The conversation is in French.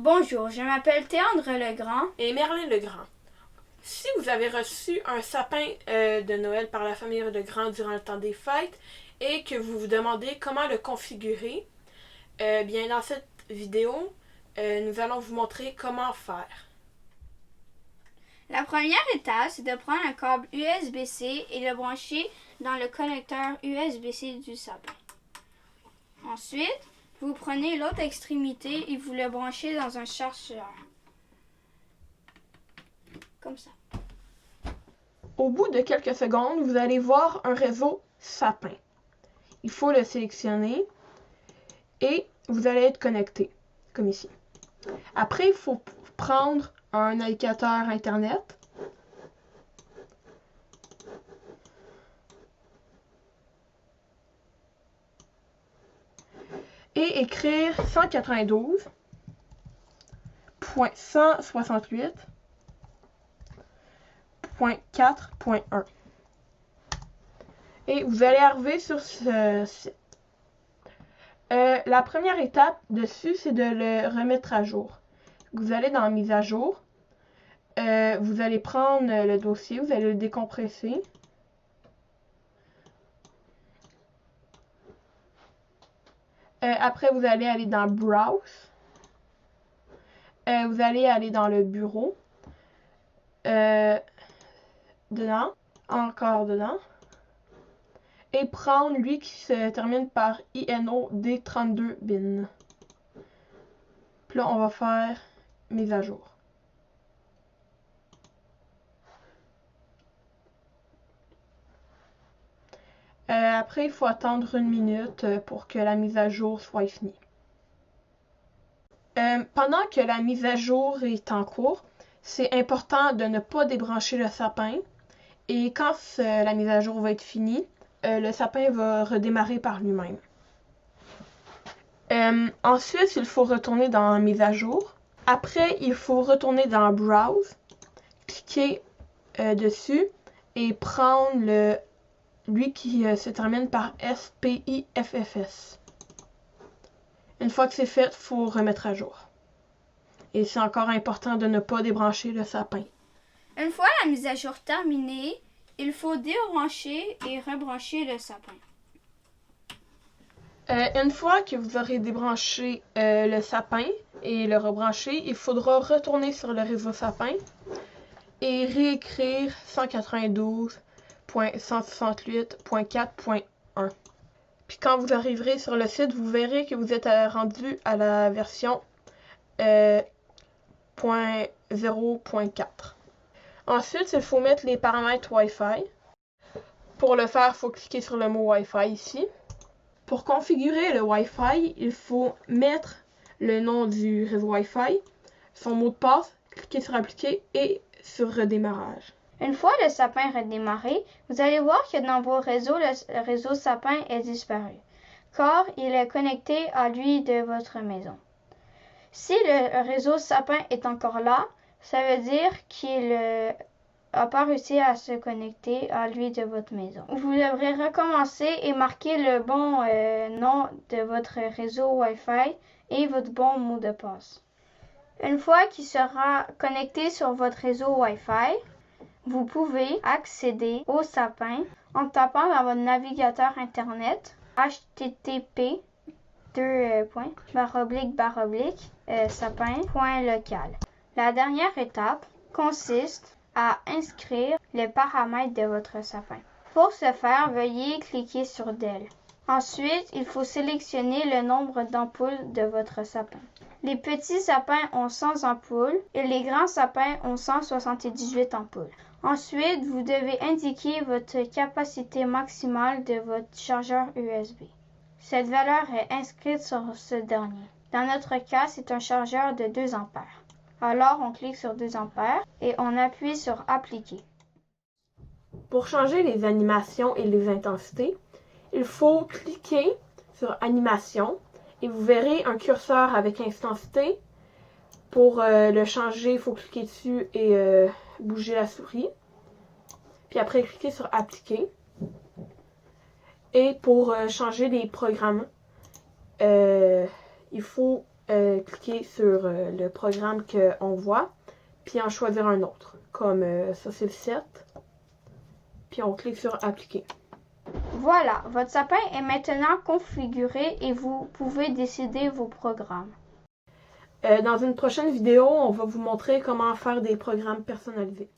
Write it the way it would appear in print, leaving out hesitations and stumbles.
Bonjour, je m'appelle Théandre Legrand et Merlin Legrand. Si vous avez reçu un sapin de Noël par la famille Legrand durant le temps des fêtes et que vous vous demandez comment le configurer, bien dans cette vidéo, nous allons vous montrer comment faire. La première étape, c'est de prendre un câble USB-C et le brancher dans le connecteur USB-C du sapin. Ensuite, vous prenez l'autre extrémité et vous le branchez dans un chargeur. Comme ça. Au bout de quelques secondes, vous allez voir un réseau sapin. Il faut le sélectionner et vous allez être connecté, comme ici. Après, il faut prendre un navigateur Internet. Et écrire 192.168.4.1. Et vous allez arriver sur ce site. La première étape dessus, c'est de le remettre à jour. Vous allez dans Mise à jour. Vous allez prendre le dossier, vous allez le décompresser. Après, vous allez aller dans Browse. Vous allez aller dans le bureau. Dedans. Encore dedans. Et prendre lui qui se termine par INOD32bin. Puis là, on va faire mise à jour. Après, il faut attendre 1 minute pour que la mise à jour soit finie. Pendant que la mise à jour est en cours, c'est important de ne pas débrancher le sapin. Et quand la mise à jour va être finie, le sapin va redémarrer par lui-même. Ensuite, il faut retourner dans Mise à jour. Après, il faut retourner dans Browse, cliquer dessus et prendre lui qui se termine par SPIFFS. Une fois que c'est fait, il faut remettre à jour. Et c'est encore important de ne pas débrancher le sapin. Une fois la mise à jour terminée, il faut débrancher et rebrancher le sapin. Une fois que vous aurez débranché le sapin et le rebranché, il faudra retourner sur le réseau sapin et réécrire 192.168.4.1. Puis quand vous arriverez sur le site, vous verrez que vous êtes rendu à la version 0.4. Ensuite, il faut mettre les paramètres Wi-Fi. Pour le faire, il faut cliquer sur le mot Wi-Fi ici. Pour configurer le Wi-Fi, il faut mettre le nom du réseau Wi-Fi, son mot de passe, cliquer sur Appliquer et sur Redémarrage. Une fois le sapin redémarré, vous allez voir que dans vos réseaux, le réseau sapin est disparu, car il est connecté à lui de votre maison. Si le réseau sapin est encore là, ça veut dire qu'il n'a pas réussi à se connecter à lui de votre maison. Vous devrez recommencer et marquer le bon nom de votre réseau Wi-Fi et votre bon mot de passe. Une fois qu'il sera connecté sur votre réseau Wi-Fi, vous pouvez accéder au sapin en tapant dans votre navigateur Internet http://sapin.local. La dernière étape consiste à inscrire les paramètres de votre sapin. Pour ce faire, veuillez cliquer sur Dell. Ensuite, il faut sélectionner le nombre d'ampoules de votre sapin. Les petits sapins ont 100 ampoules et les grands sapins ont 178 ampoules. Ensuite, vous devez indiquer votre capacité maximale de votre chargeur USB. Cette valeur est inscrite sur ce dernier. Dans notre cas, c'est un chargeur de 2 ampères. Alors, on clique sur 2 ampères et on appuie sur Appliquer. Pour changer les animations et les intensités, il faut cliquer sur Animation et vous verrez un curseur avec intensité. Pour le changer, il faut cliquer dessus et bouger la souris. Puis après, cliquer sur Appliquer. Et pour changer les programmes, il faut cliquer sur le programme qu'on voit, puis en choisir un autre. Comme ça, c'est le 7. Puis on clique sur appliquer. Voilà, votre sapin est maintenant configuré et vous pouvez décider vos programmes. Dans une prochaine vidéo, on va vous montrer comment faire des programmes personnalisés.